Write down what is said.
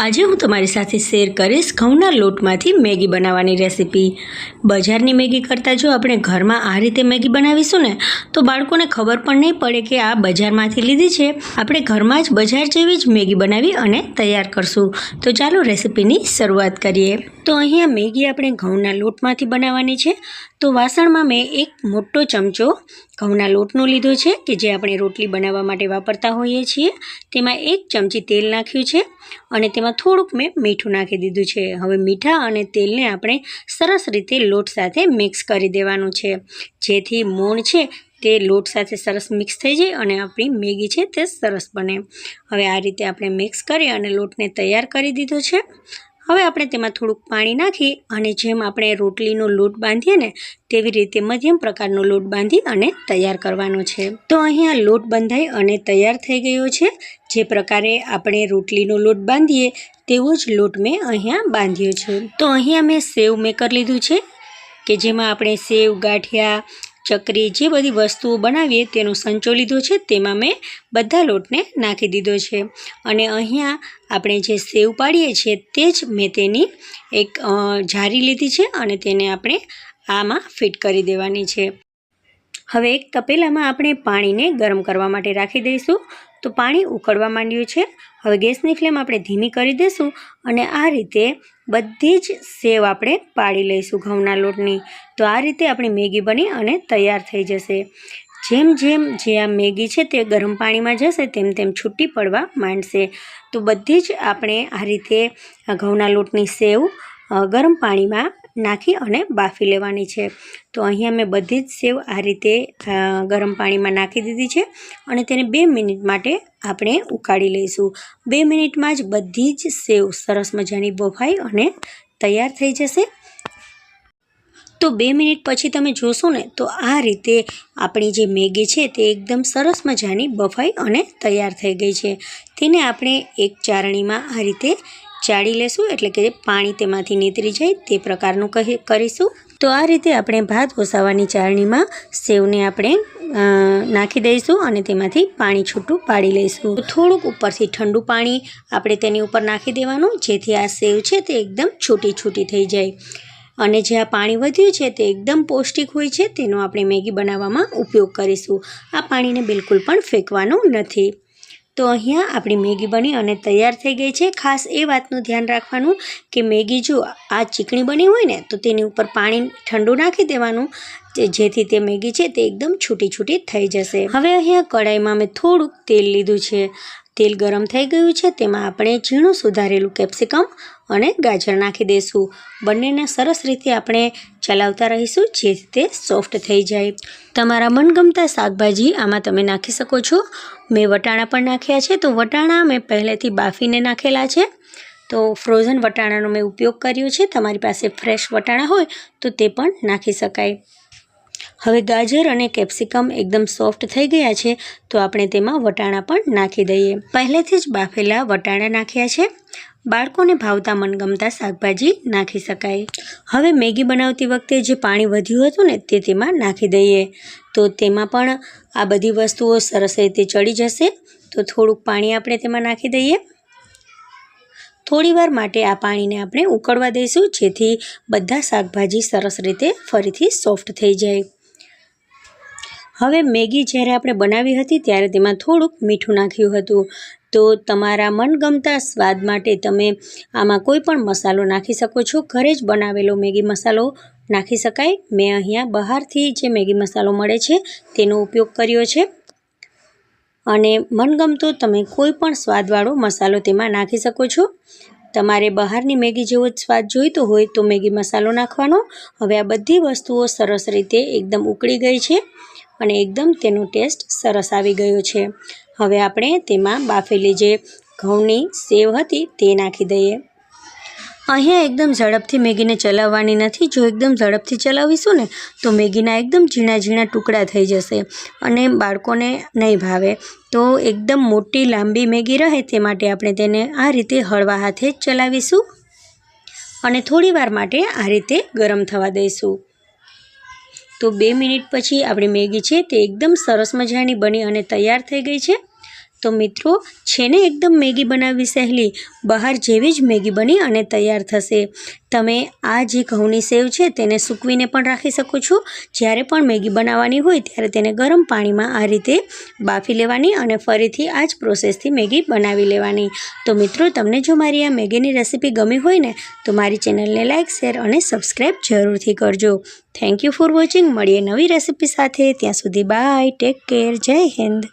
આજે હું તમારી સાથે શેર કરીશ ઘઉંના લોટમાંથી મેગી બનાવવાની રેસીપી। બજારની મેગી કરતાં જો આપણે ઘરમાં આ રીતે મેગી બનાવીશું ને તો બાળકોને ખબર પણ નહીં પડે કે આ બજારમાંથી લીધી છે। આપણે ઘરમાં જ બજાર જેવી જ મેગી બનાવી અને તૈયાર કરશું। તો ચાલો રેસીપીની શરૂઆત કરીએ। તો અહીંયા મેગી આપણે ઘઉંના લોટમાંથી બનાવવાની છે। તો વાસણમાં મેં એક મોટો ચમચો ઘઉંના લોટનો લીધો છે કે જે આપણે રોટલી બનાવવા માટે વાપરતા હોઈએ છીએ। તેમાં 1 ચમચી તેલ નાખ્યું છે અને તેમાં થોડુંક મેં મીઠું નાખી દીધું છે। હવે મીઠા અને તેલને આપણે સરસ રીતે લોટ સાથે મિક્સ કરી દેવાનું છે, જેથી મોણ છે તે લોટ સાથે સરસ મિક્સ થઈ જાય અને આપણી મેગી છે તે સરસ બને। હવે આ રીતે આપણે મિક્સ કરી અને લોટને તૈયાર કરી દીધો છે। હવે આપણે તેમાં થોડુંક પાણી નાખી અને જેમ આપણે રોટલીનો લોટ બાંધીએ ને તેવી રીતે મધ્યમ પ્રકારનો લોટ બાંધી અને તૈયાર કરવાનો છે। તો અહીંયા લોટ બંધાઈ અને તૈયાર થઈ ગયો છે। જે પ્રકારે આપણે રોટલીનો લોટ બાંધીએ તેવો જ લોટ મેં અહીંયા બાંધ્યો છે। તો અહીંયા મેં સેવ મેકર લીધું છે કે જેમાં આપણે સેવ, ગાંઠિયા, ચકરી જે બધી વસ્તુઓ બનાવીએ તેનો સંચો લીધો છે। તેમાં મેં બધા લોટને નાખી દીધો છે અને અહીંયા આપણે જે સેવ પાડીએ છીએ તે જ મેં તેની એક જારી લીધી છે અને તેને આપણે આમાં ફિટ કરી દેવાની છે। હવે એક તપેલામાં આપણે પાણીને ગરમ કરવા માટે રાખી દઈશું। તો પાણી ઉકળવા માંડ્યું છે। હવે ગેસની ફ્લેમ આપણે ધીમી કરી દઈશું અને આ રીતે બધી જ સેવ આપણે પાડી લઈશું ઘઉંના લોટની। તો આ રીતે આપણી મેગી બની અને તૈયાર થઈ જશે। જેમ જેમ જે આ મેગી છે તે ગરમ પાણીમાં જશે તેમ તેમ છૂટી પડવા માંડશે। તો બધી જ આપણે આ રીતે ઘઉંના લોટની સેવ ગરમ પાણીમાં નાખી અને બાફી લેવાની છે। તો અહીંયા મેં બધી જ સેવ આ રીતે ગરમ પાણીમાં નાખી દીધી છે અને તેને 2 મિનિટ માટે આપણે ઉકાળી લઈશું। 2 મિનિટમાં જ બધી જ સેવ સરસ મજાની બફાઈ અને તૈયાર થઈ જશે। તો 2 મિનિટ પછી તમે જોશો ને તો આ રીતે આપણી જે મેગી છે તે એકદમ સરસ મજાની બફાઈ અને તૈયાર થઈ ગઈ છે। તેને આપણે એક ચારણીમાં આ રીતે ચાળી લેશું, એટલે કે પાણી તેમાંથી નીતરી જાય તે પ્રકારનું કરીશું। તો આ રીતે આપણે ભાત ઓસાવાની ચાળણીમાં સેવને આપણે નાખી દઈશું અને તેમાંથી પાણી છૂટું પાડી લઈશું। થોડુંક ઉપરથી ઠંડુ પાણી આપણે તેની ઉપર નાખી દેવાનું, જેથી આ સેવ છે તે એકદમ છૂટી થઈ જાય અને જે આ પાણી વધ્યું છે તે એકદમ પૌષ્ટિક હોય છે, તેનો આપણે મેગી બનાવવામાં ઉપયોગ કરીશું। આ પાણીને બિલકુલ પણ ફેંકવાનું નથી। તો અહીંયા આપણી મેગી બની અને તૈયાર થઈ ગઈ છે। ખાસ એ વાતનું ધ્યાન રાખવાનું કે મેગી જો આ ચીકણી બની હોય ને તો તેની ઉપર પાણી ઠંડુ નાખી દેવાનું, જેથી તે મેગી છે તે એકદમ છૂટી થઈ જશે। હવે અહીંયા કઢાઈમાં મેં થોડુંક તેલ લીધું છે। તેલ ગરમ થઈ ગયું છે, તેમાં આપણે ઝીણું સુધારેલું કેપ્સિકમ અને ગાજર નાખી દઈશું। બંનેને સરસ રીતે આપણે ચલાવતા રહીશું જેથી તે સોફ્ટ થઈ જાય। તમારા મનગમતા શાકભાજી આમાં તમે નાખી શકો છો। મેં વટાણા પણ નાખ્યા છે। તો વટાણા મેં પહેલેથી બાફીને નાખેલા છે, તો ફ્રોઝન વટાણાનો મેં ઉપયોગ કર્યો છે। તમારી પાસે ફ્રેશ વટાણા હોય તો તે પણ નાખી શકાય। હવે ગાજર અને કેપ્સિકમ એકદમ સોફ્ટ થઈ ગયા છે, તો આપણે તેમાં વટાણા પણ નાખી દઈએ। પહેલેથી જ બાફેલા વટાણા નાખ્યા છે। બાળકોને ભાવતા મનગમતા શાકભાજી નાખી શકાય। હવે મેગી બનાવતી વખતે જે પાણી વધ્યું હતું ને તે તેમાં નાખી દઈએ। તો તેમાં પણ આ બધી વસ્તુઓ સરસ રીતે ચડી જશે। તો થોડુંક પાણી આપણે તેમાં નાખી દઈએ। થોડીવાર માટે આ પાણીને આપણે ઉકળવા દઈશું, જેથી બધા શાકભાજી સરસ રીતે ફરીથી સોફ્ટ થઈ જાય। હવે મેગી જ્યારે આપણે બનાવી હતી ત્યારે તેમાં થોડુંક મીઠું નાખ્યું હતું। તો તમારા મનગમતા સ્વાદ માટે તમે આમાં કોઈ પણ મસાલો નાખી શકો છો। ઘરે જ બનાવેલો મેગી મસાલો નાખી શકાય। મેં અહીંયા બહારથી જે મેગી મસાલો મળે છે તેનો ઉપયોગ કર્યો છે અને મનગમતો તમે કોઈ પણ સ્વાદવાળો મસાલો તેમાં નાખી શકો છો। તમારે બહારની મેગી જેવો જ સ્વાદ જોઈતો હોય તો મેગી મસાલો નાખવાનો। હવે આ બધી વસ્તુઓ સરસ રીતે એકદમ ઉકળી ગઈ છે અને એકદમ તેનો ટેસ્ટ સરસ આવી ગયો છે। હવે આપણે તેમાં બાફેલી જે ઘઉંની સેવ હતી તે નાખી દઈએ। અહીંયા એકદમ ઝડપથી મેગીને ચલાવવાની નથી। જો એકદમ ઝડપથી ચલાવીશું ને તો મેગીના એકદમ ઝીણા ટુકડા થઈ જશે અને બાળકોને નહીં ભાવે। તો એકદમ મોટી લાંબી મેગી રહે તે માટે આપણે તેને આ રીતે હળવા હાથે જ ચલાવીશું અને થોડીવાર માટે આ રીતે ગરમ થવા દઈશું। તો 2 મિનિટ પછી આપણી મેગી છે તે એકદમ સરસ મજાની બની અને તૈયાર થઈ ગઈ છે। તો મિત્રો છે ને એકદમ મેગી બનાવવી સહેલી, બહાર જેવી જ મેગી બની અને તૈયાર થશે। તમે આ જે ઘઉંની સેવ છે તેને સૂકવીને પણ રાખી શકો છો। જ્યારે પણ મેગી બનાવવાની હોય ત્યારે તેને ગરમ પાણીમાં આ રીતે બાફી લેવાની અને ફરીથી આ જ પ્રોસેસથી મેગી બનાવી લેવાની। તો મિત્રો તમને જો મારી આ મેગીની રેસીપી ગમી હોય ને તો મારી ચેનલને લાઇક, શેર અને સબસ્ક્રાઈબ જરૂરથી કરજો। Thank you for watching. મળીએ નવી રેસીપી સાથે, ત્યાં સુધી બાય, ટેક કેર, જય હિન્દ।